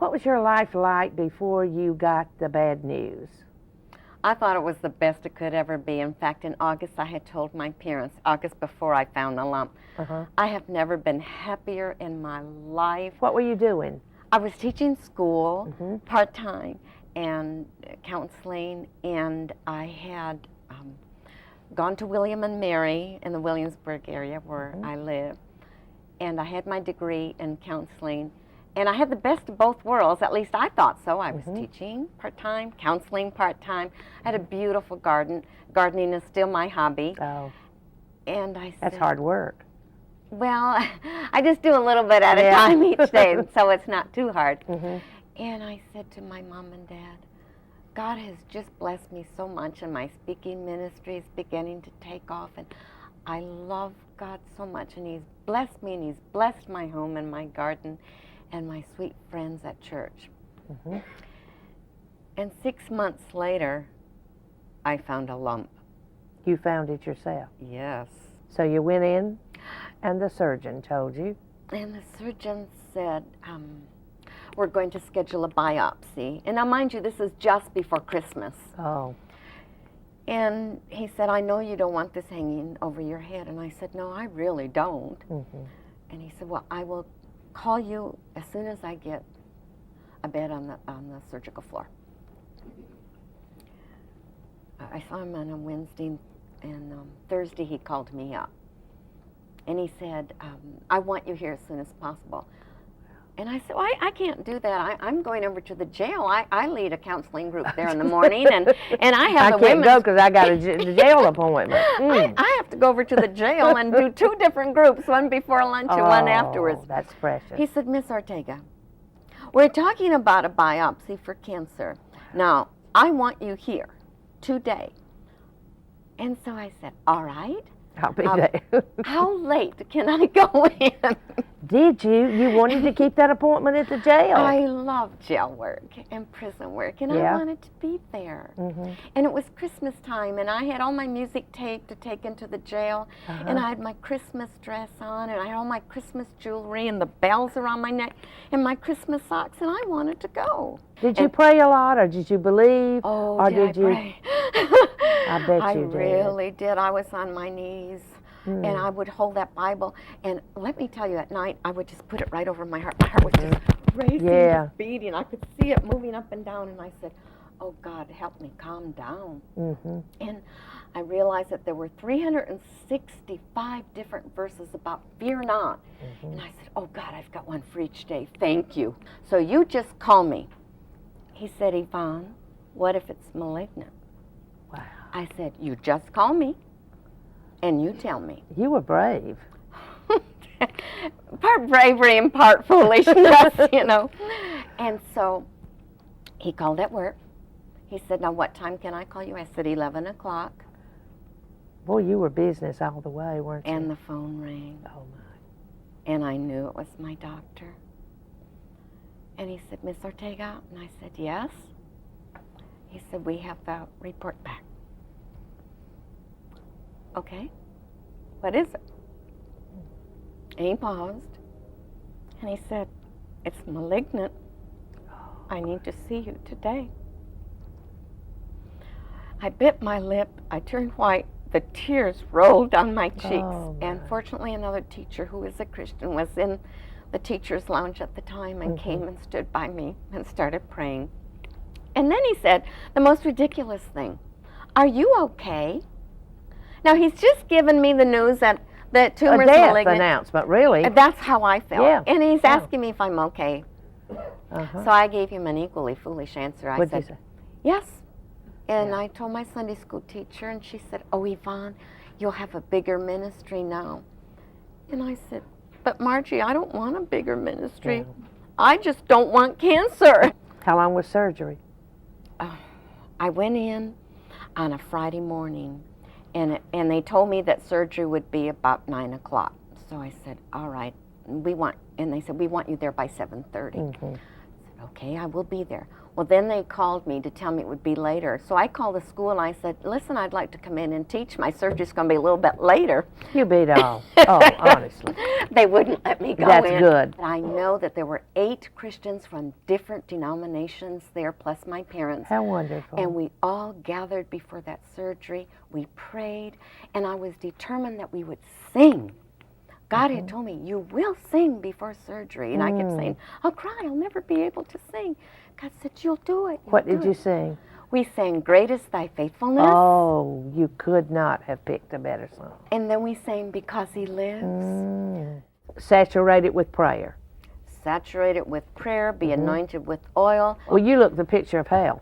What was your life like before you got the bad news? I thought it was the best it could ever be. In fact, in August, I had told my parents, August before I found the lump, I have never been happier in my life. What were you doing? I was teaching school part-time and counseling, and I had gone to William and Mary in the Williamsburg area where I live, and I had my degree in counseling, and I had the best of both worlds. At least I thought so. I was teaching part-time, counseling part-time. I had a beautiful garden. Gardening is still my hobby. Oh, and I said, that's hard work. Well, I just do a little bit at a time each day, so it's not too hard. And I said to my mom and dad, God has just blessed me so much, and my speaking ministry is beginning to take off, and I love God so much, and He's blessed me, and He's blessed my home and my garden and my sweet friends at church. And 6 months later, I found a lump. You found it yourself? Yes. So you went in, and the surgeon told you? And the surgeon said, we're going to schedule a biopsy. And now, mind you, this is just before Christmas. Oh. And he said, I know you don't want this hanging over your head. And I said, no, I really don't. And he said, well, I will call you as soon as I get a bed on the surgical floor. I saw him on a Wednesday, and Thursday he called me up. And he said, I want you here as soon as possible. And I said, well, I can't do that. I'm going over to the jail. I lead a counseling group there in the morning, and I have I can't go because I got a jail appointment. I have to go over to the jail and do 2 different groups, one before lunch and one afterwards. That's precious. He said, Miss Ortega, we're talking about a biopsy for cancer. Now, I want you here today. And so I said, all right. I'll be there. How late can I go in? Did you? You wanted to keep that appointment at the jail? I love jail work and prison work, and I wanted to be there. And it was Christmas time, and I had all my music tape to take into the jail, and I had my Christmas dress on, and I had all my Christmas jewelry, and the bells around my neck, and my Christmas socks, and I wanted to go. Did you pray a lot, or did you believe? Oh, or did I you? Pray? I bet you did. I really did. I was on my knees. And I would hold that Bible, and let me tell you, at night, I would just put it right over my heart. My heart was just racing and beating. I could see it moving up and down, and I said, oh, God, help me calm down. And I realized that there were 365 different verses about fear not. And I said, oh, God, I've got one for each day. Thank you. So you just call me. He said, Yvonne, what if it's malignant? Wow. I said, you just call me. And you tell me. You were brave. Part bravery and part foolishness, you know. And so he called at work. He said, now what time can I call you? I said, 11 o'clock. Boy, you were business all the way, weren't you? And the phone rang. Oh, my. And I knew it was my doctor. And he said, Miss Ortega? And I said, yes. He said, we have the report back. Okay, what is it? And he paused, and he said, it's malignant. I need to see you today. I bit my lip. I turned white. The tears rolled down my cheeks. And fortunately, another teacher who is a Christian was in the teacher's lounge at the time and came and stood by me and started praying. And then he said the most ridiculous thing, are you okay? Now, he's just given me the news that the tumor's malignant. A death announcement, really. That's how I felt. Yeah. And he's asking me if I'm okay. So I gave him an equally foolish answer. I What'd said, you say? yes. And I told my Sunday school teacher, and she said, oh, Yvonne, you'll have a bigger ministry now. And I said, but Margie, I don't want a bigger ministry. I just don't want cancer. How long was surgery? I went in on a Friday morning. And they told me that surgery would be about 9 o'clock. So I said, all right, and they said, we want you there by 7:30. I said, okay, I will be there. Well, then they called me to tell me it would be later. So I called the school and I said, listen, I'd like to come in and teach. My surgery's going to be a little bit later. You beat all. Oh, honestly. They wouldn't let me go That's in. good. And I know that there were 8 Christians from different denominations there, plus my parents. How wonderful. And we all gathered before that surgery. We prayed, and I was determined that we would sing. God had told me, you will sing before surgery. And I kept saying, I'll cry, I'll never be able to sing. God said, you'll do it. What did you sing? We sang, Great is Thy Faithfulness. Oh, you could not have picked a better song. And then we sang, Because He Lives. Saturate it with prayer. Saturate it with prayer, be anointed with oil. Well, you look the picture of health.